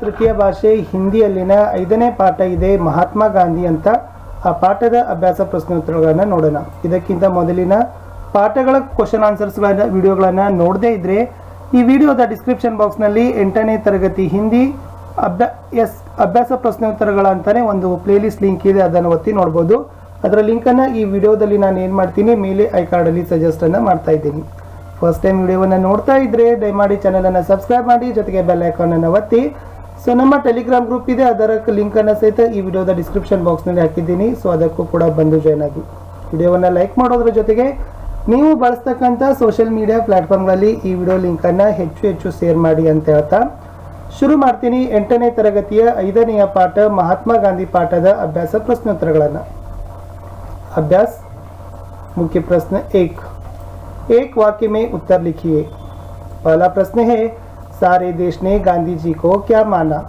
ತೃತೀಯ ಭಾಷೆ ಹಿಂದಿಯಲ್ಲಿನ 5ನೇ ಪಾಠ ಇದೆ ಮಹಾತ್ಮ ಗಾಂಧಿ ಅಂತ. ಆ ಪಾಠದ ಅಭ್ಯಾಸ ಪ್ರಶ್ನೋತ್ತರಗಳನ್ನು ನೋಡೋಣ. ಇದಕ್ಕಿಂತ ಮೊದಲಿನ ಪಾಠಗಳ ಕ್ವಶನ್ ಆನ್ಸರ್ಸ್ಗಳನ್ನ ವಿಡಿಯೋಗಳನ್ನು ನೋಡದೇ ಇದ್ದರೆ ಈ ವಿಡಿಯೋದ ಡಿಸ್ಕ್ರಿಪ್ಷನ್ ಬಾಕ್ಸ್ನಲ್ಲಿ 8ನೇ ತರಗತಿ ಹಿಂದಿ ಅಭ್ಯಾಸ ಪ್ರಶ್ನೋತ್ತರಗಳ ಅಂತಾನೆ ಒಂದು ಪ್ಲೇಲಿಸ್ಟ್ ಲಿಂಕ್ ಇದೆ, ಅದನ್ನು ಒತ್ತಿ ನೋಡ್ಬೋದು. ಅದರ ಲಿಂಕನ್ನು ಈ ವಿಡಿಯೋದಲ್ಲಿ ನಾನು ಏನು ಮಾಡ್ತೀನಿ ಮೇಲೆ ಐ ಕಾರ್ಡಲ್ಲಿ ಸಜೆಸ್ಟನ್ನು ಮಾಡ್ತಾ ಇದ್ದೀನಿ. ಫಸ್ಟ್ ಟೈಮ್ ವಿಡಿಯೋವನ್ನು ನೋಡ್ತಾ ಇದ್ದರೆ ದಯಮಾಡಿ ಚಾನಲನ್ನು ಸಬ್ಸ್ಕ್ರೈಬ್ ಮಾಡಿ, ಜೊತೆಗೆ ಬೆಲ್ ಐಕಾನನ್ನು ಒತ್ತಿ. ಸೊ ನಮ್ಮ ಟೆಲಿಗ್ರಾಮ್ ಗ್ರೂಪ್ ಇದೆ, ಅದರ ಲಿಂಕನ್ನು ಸಹಿತ ಈ ವಿಡಿಯೋದ ಡಿಸ್ಕ್ರಿಪ್ಷನ್ ಬಾಕ್ಸ್ನಲ್ಲಿ ಹಾಕಿದ್ದೀನಿ. ಸೊ ಅದಕ್ಕೂ ಕೂಡ ಬಂದು ಜಾಯ್ನ್ ಆಗಿ. ವಿಡಿಯೋವನ್ನು ಲೈಕ್ ಮಾಡೋದ್ರ ಜೊತೆಗೆ ನೀವು ಬಳಸ್ತಕ್ಕಂಥ ಸೋಷಿಯಲ್ ಮೀಡಿಯಾ ಪ್ಲಾಟ್ಫಾರ್ಮ್ಗಳಲ್ಲಿ ಈ ವಿಡಿಯೋ ಲಿಂಕನ್ನು ಹೆಚ್ಚು ಶೇರ್ ಮಾಡಿ ಅಂತ ಹೇಳ್ತಾ ಶುರು ಮಾಡ್ತೀನಿ 8ನೇ ತರಗತಿಯ 5ನೇ ಪಾಠ ಮಹಾತ್ಮ ಗಾಂಧಿ ಪಾಠದ ಅಭ್ಯಾಸ ಪ್ರಶ್ನೋತ್ತರಗಳನ್ನು. अभ्यास मुख्य प्रश्न 1, एक वाक्य में उत्तर लिखिए. पहला प्रश्न है सारे देश ने गांधी जी को क्या माना.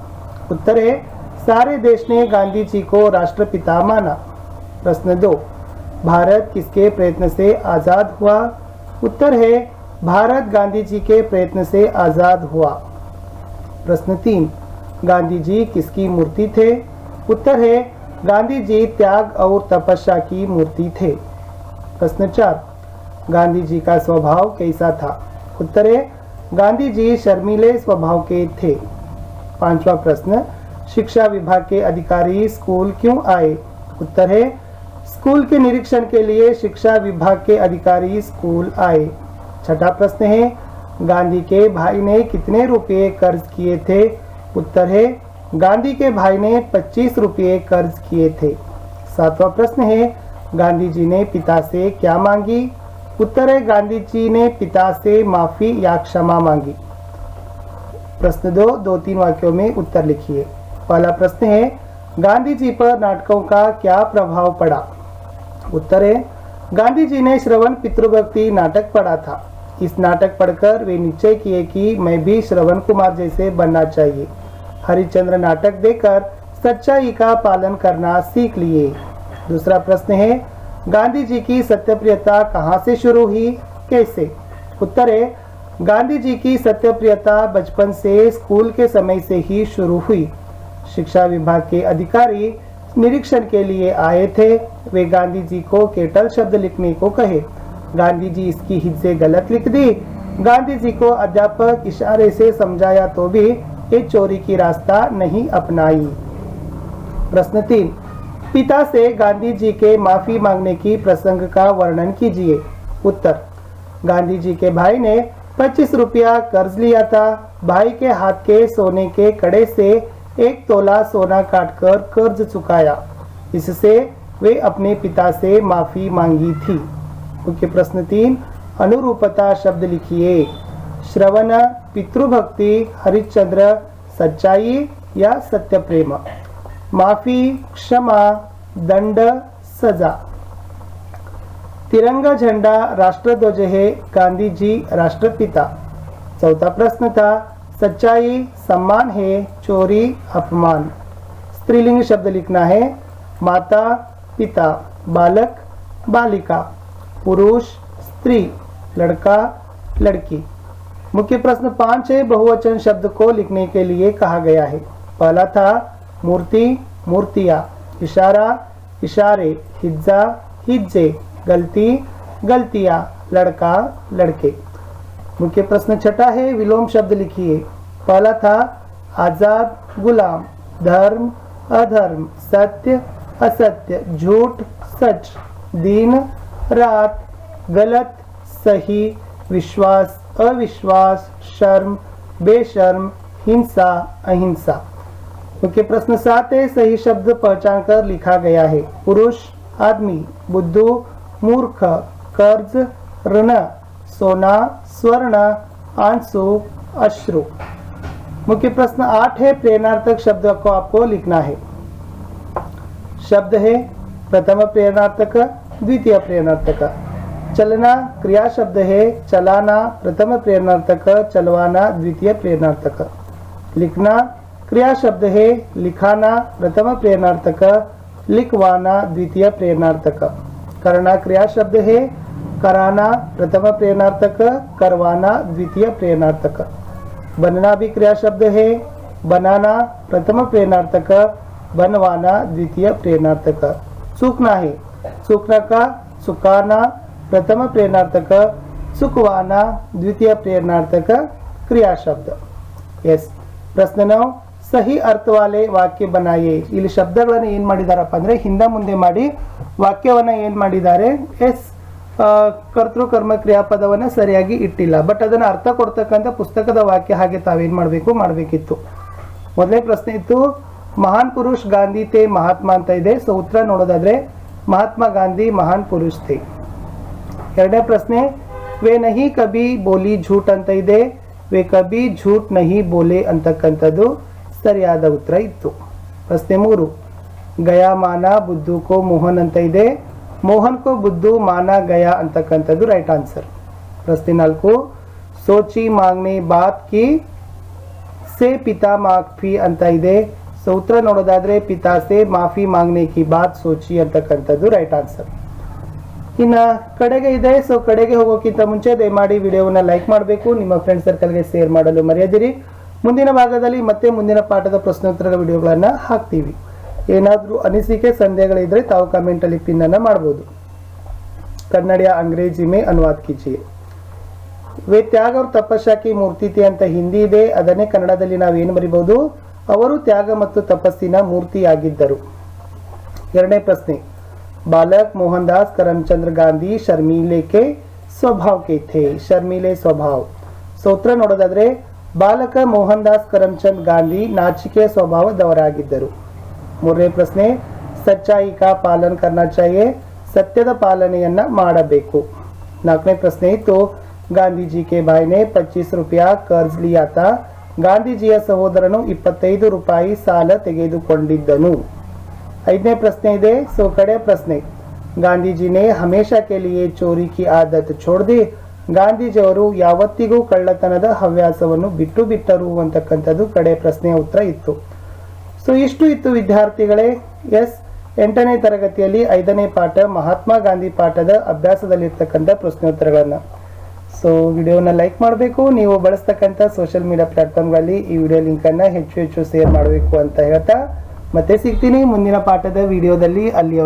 उत्तर है सारे देश ने गांधी जी को राष्ट्रपिता माना. प्रश्न 2, भारत किसके प्रयत्न से आज़ाद हुआ. उत्तर है भारत गांधी जी के प्रयत्न से आज़ाद हुआ. प्रश्न 3, गांधी जी किसकी मूर्ति थे. उत्तर है गांधी जी त्याग और तपस्या की मूर्ति थे. प्रश्न 4, गांधी जी का स्वभाव कैसा था. उत्तर है गांधी जी शर्मीले स्वभाव के थे. पांचवा प्रश्न, शिक्षा विभाग के अधिकारी स्कूल क्यों आए. उत्तर है स्कूल के निरीक्षण के लिए शिक्षा विभाग के अधिकारी स्कूल आए. छठा प्रश्न है गांधी के भाई ने कितने रुपये कर्ज किए थे. उत्तर है गांधी के भाई ने 25 रुपये कर्ज किए थे. सातवां प्रश्न है गांधी जी ने पिता से क्या मांगी. उत्तर है गांधी जी ने पिता से माफी या क्षमा मांगी. प्रश्न 2, 2-3 वाक्यों में उत्तर लिखिए. पहला प्रश्न है गांधी जी पर नाटकों का क्या प्रभाव पड़ा. उत्तर है गांधी जी ने श्रवण पितृभक्ति नाटक पढ़ा था. इस नाटक पढ़कर वे निश्चय किए कि मैं भी श्रवण कुमार जैसे बनना चाहिए. हरिश्चंद्र नाटक देखकर सच्चाई का पालन करना सीख लिए. दूसरा प्रश्न है गांधी जी की सत्यप्रियता कहाँ से शुरू हुई, कैसे. उत्तर है गांधी जी की सत्यप्रियता बचपन से स्कूल के समय से ही शुरू हुई. शिक्षा विभाग के अधिकारी निरीक्षण के लिए आए थे. वे गांधी जी को केटल शब्द लिखने को कहे. गांधी जी इसकी हिज्जे गलत लिख दी. गांधी जी को अध्यापक इशारे से समझाया तो भी ये चोरी की रास्ता नहीं अपनाई. प्रश्न 3, पिता से गांधी जी के माफी मांगने की प्रसंग का वर्णन कीजिए. उत्तर, गांधी जी के भाई ने 25 रुपया कर्ज लिया था. भाई के हाथ के सोने के कड़े से 1 तोला सोना काटकर कर्ज चुकाया. इससे वे अपने पिता से माफी मांगी थी. मुख्य प्रश्न 3, अनुरूपता शब्द लिखिए. श्रवण, पितृभक्ति, हरिश्चंद्र, सच्चाई या सत्य प्रेम. माफी, क्षमा, दंड, सजा. तिरंगा झंडा राष्ट्रध्वज है, गांधी जी राष्ट्रपिता. चौथा प्रश्न था सच्चाई सम्मान है, चोरी अपमान. स्त्रीलिंग शब्द लिखना है. माता, पिता, बालक, बालिका, पुरुष, स्त्री, लड़का, लड़की. मुख्य प्रश्न 5 है बहुवचन शब्द को लिखने के लिए कहा गया है. पहला था मूर्ति, मूर्तियाँ, इशारा, इशारे, हिज्जा, हिज्जे, गलती, गलतियाँ, लड़का, लड़के. मुख्य प्रश्न 6 है विलोम शब्द लिखिए. पहला था आजाद, गुलाम, धर्म, अधर्म, सत्य, असत्य, झूठ, सच, दिन, रात, गलत, सही, विश्वास, अविश्वास, शर्म, बेशर्म, हिंसा, अहिंसा. मुख्य प्रश्न 7 है सही शब्द पहचान कर लिखा गया है. पुरुष, आदमी, बुद्धू, मूर्ख, कर्ज, ऋण, सोना, स्वर्ण, आंसू, अश्रु. मुख्य प्रश्न 8 है प्रेरणार्थक शब्द को आपको लिखना है. शब्द है प्रथम प्रेरणार्थक, द्वितीय प्रेरणार्थक. चलना क्रिया शब्द है. चलाना प्रथम प्रेरणार्थक, चलवाना द्वितीय प्रेरणार्थक. लिखना क्रिया शब्द है. लिखाना प्रथम प्रेरणार्थक, लिखवाना द्वितीय प्रेरणार्थक. करना क्रिया शब्द है. कराना प्रथम प्रेरणार्थक, करवाना द्वितीय प्रेरणार्थक. बनना भी क्रिया शब्द है. बनाना प्रथम प्रेरणार्थक, बनवाना द्वितीय प्रेरणार्थक. चूक नाही. चूक नका. सुखाना प्रथम प्रेरणार्थक, सुखवाना द्वितीय प्रेरणार्थक क्रिया शब्द. ಎಸ್. ಪ್ರಶ್ನೆ 9 ಸಹಿ ಅರ್ಥವಾಲೆ ವಾಕ್ಯ ಬನಾಯೆ. ಇಲ್ಲಿ ಶಬ್ದಗಳನ್ನು ಏನು ಮಾಡಿದಾರಪ್ಪ ಅಂದರೆ ಹಿಂದೆ ಮುಂದೆ ಮಾಡಿ ವಾಕ್ಯವನ್ನು ಏನು ಮಾಡಿದ್ದಾರೆ, ಎಸ್ ಕರ್ತೃ ಕರ್ಮ ಕ್ರಿಯಾಪದವನ್ನು ಸರಿಯಾಗಿ ಇಟ್ಟಿಲ್ಲ. ಬಟ್ ಅದನ್ನು ಅರ್ಥ ಕೊಡ್ತಕ್ಕಂಥ ಪುಸ್ತಕದ ವಾಕ್ಯ ಹಾಗೆ ತಾವೇನು ಮಾಡಬೇಕಿತ್ತು. ಮೊದಲನೇ ಪ್ರಶ್ನೆ ಇತ್ತು ಮಹಾನ್ ಪುರುಷ್ ಗಾಂಧಿ ತೇ ಮಹಾತ್ಮ ಅಂತ ಇದೆ. ಸೊ ಉತ್ತರ ನೋಡೋದಾದ್ರೆ ಮಹಾತ್ಮ ಗಾಂಧಿ ಮಹಾನ್ ಪುರುಷ್ ತೇ. ಎರಡನೇ ಪ್ರಶ್ನೆ ವೇ ನಹಿ ಕಬಿ ಬೋಲಿ ಝೂಟ್ ಅಂತ ಇದೆ. ವೇ ಕಬಿ ಝೂಟ್ ನಹಿ ಬೋಲೆ ಅಂತಕ್ಕಂಥದ್ದು ಸರಿಯಾದ ಉತ್ತರ ಇತ್ತು. ಪ್ರಶ್ನೆ 3 ಗಯಾ ಮಾನ ಬುದ್ಧು ಕೋ ಮೋಹನ್ ಅಂತ ಇದೆ. ಮೋಹನ್ ಕೋ ಬುದ್ಧು ಮಾನ ಗಯಾ ಅಂತಕ್ಕಂಥದ್ದು ರೈಟ್ ಆನ್ಸರ್. ಪ್ರಶ್ನೆ 4 ಸೋಚಿ ಮಾಂಗ್ನೆ ಬಾತ್ ಕಿ ಸೆ ಪಿತಾ ಮಾಫಿ ಅಂತ ಇದೆ. ಸೊ ಉತ್ತರ ನೋಡೋದಾದ್ರೆ ಪಿತಾ ಸೆ ಮಾಫಿ ಮಾಂಗ್ನೆ ಕಿ ಬಾತ್ ಸೋಚಿ ಅಂತಕ್ಕಂಥದ್ದು ರೈಟ್ ಆನ್ಸರ್. ಇನ್ನು ಕಡೆಗೆ ಇದೆ. ಸೊ ಕಡೆಗೆ ಹೋಗೋಕ್ಕಿಂತ ಮುಂಚೆ ದಯಮಾಡಿ ವಿಡಿಯೋವನ್ನು ಲೈಕ್ ಮಾಡಬೇಕು, ನಿಮ್ಮ ಫ್ರೆಂಡ್ ಸರ್ಕಲ್ಗೆ ಶೇರ್ ಮಾಡಲು ಮರೆಯದಿರಿ. ಮುಂದಿನ ಭಾಗದಲ್ಲಿ ಮತ್ತೆ ಮುಂದಿನ ಪಾಠದ ಪ್ರಶ್ನೋತ್ತರದ ವಿಡಿಯೋಗಳನ್ನು ಹಾಕ್ತೀವಿ. ಏನಾದರೂ ಅನಿಸಿಕೆ ಸಂದೇಹಗಳಿದ್ರೆ ತಾವು ಕಮೆಂಟಲ್ಲಿ ಪಿನ್ನನ್ನು ಮಾಡ್ಬೋದು. ಕನ್ನಡ ಅಂಗ್ರೇಜಿ ಮೇ ಅನುವಾದ ಕೀಜಿಯೇ. ವೇ ತ್ಯಾಗ ಅವ್ರ ತಪಸ್ಸಾ ಕಿ ಮೂರ್ತಿ ಥಿ ಅಂತ ಹಿಂದಿ ಇದೆ. ಅದನ್ನೇ ಕನ್ನಡದಲ್ಲಿ ನಾವೇನು ಬರಿಬಹುದು, ಅವರು ತ್ಯಾಗ ಮತ್ತು ತಪಸ್ಸಿನ ಮೂರ್ತಿಯಾಗಿದ್ದರು. ಎರಡನೇ ಪ್ರಶ್ನೆ ಬಾಲಕ್ ಮೋಹನ್ ದಾಸ್ ಕರಮ್ಚಂದ್ರ ಗಾಂಧಿ ಶರ್ಮಿಲೆ ಕೆ ಸ್ವಭಾವ ಕೆ ಥೇ. ಶರ್ಮಿಲೆ ಸ್ವಭಾವ. ಸೊ ಉತ್ತರ ನೋಡೋದಾದ್ರೆ ಬಾಲಕ ಮೋಹನ್ ದಾಸ್ ಕರಮ್ಚಂದ್ ಗಾಂಧಿ ನಾಚಿಕೆ ಸ್ವಭಾವದವರಾಗಿದ್ದರು. ಮೂರನೇ ಪ್ರಶ್ನೆ ಸಚ್ಚಾಯಿ ಕಾ ಪಾಲನ್ ಕರ್ನಾ ಚಾಹಿಯೆ. ಸತ್ಯದ ಪಾಲನೆಯನ್ನ ಮಾಡಬೇಕು. ನಾಲ್ಕನೇ ಪ್ರಶ್ನೆ ಇತ್ತು ಗಾಂಧೀಜಿ ಕೆ ಭಾಯ್ನೆ 25 ರೂಪಾಯಿ ಕರ್ಜ್ ಲಿಯಾ ತಾ. ಗಾಂಧೀಜಿಯ ಸಹೋದರನು 25 ರೂಪಾಯಿ ಸಾಲ ತೆಗೆದುಕೊಂಡಿದ್ದನು. ಐದನೇ ಪ್ರಶ್ನೆ ಇದೆ. ಸೊ ಕಡೆ ಪ್ರಶ್ನೆ ಗಾಂಧೀಜಿನೇ ಹಮೇಶಾ K Liye Chori Ki ಆದತ್ ಛೋಡ್ the. ಗಾಂಧೀಜಿಯವರು ಯಾವತ್ತಿಗೂ ಕಳ್ಳತನದ ಹವ್ಯಾಸವನ್ನು ಬಿಟ್ಟರು ಅಂತಕ್ಕಂಥದ್ದು ಕಡೆ ಪ್ರಶ್ನೆಯ ಉತ್ತರ ಇತ್ತು. ಸೊ ಇಷ್ಟು ಇತ್ತು ವಿದ್ಯಾರ್ಥಿಗಳೇ. ಎಸ್ 8ನೇ ತರಗತಿಯಲ್ಲಿ 5ನೇ ಪಾಠ ಮಹಾತ್ಮ ಗಾಂಧಿ ಪಾಠದ ಅಭ್ಯಾಸದಲ್ಲಿರ್ತಕ್ಕಂಥ ಪ್ರಶ್ನೋತ್ತರಗಳನ್ನು. ಸೊ ವಿಡಿಯೋನ ಲೈಕ್ ಮಾಡಬೇಕು. ನೀವು ಬಳಸ್ತಕ್ಕಂಥ ಸೋಷಿಯಲ್ ಮೀಡಿಯಾ ಪ್ಲಾಟ್ಫಾರ್ಮ್ಗಳಲ್ಲಿ ಈ ವಿಡಿಯೋ ಲಿಂಕನ್ನು ಹೆಚ್ಚು ಶೇರ್ ಮಾಡಬೇಕು ಅಂತ ಹೇಳ್ತಾ ಮತ್ತೆ ಸಿಗ್ತೀನಿ ಮುಂದಿನ ಪಾಠದ ವಿಡಿಯೋದಲ್ಲಿ. ಅಲ್ಲಿ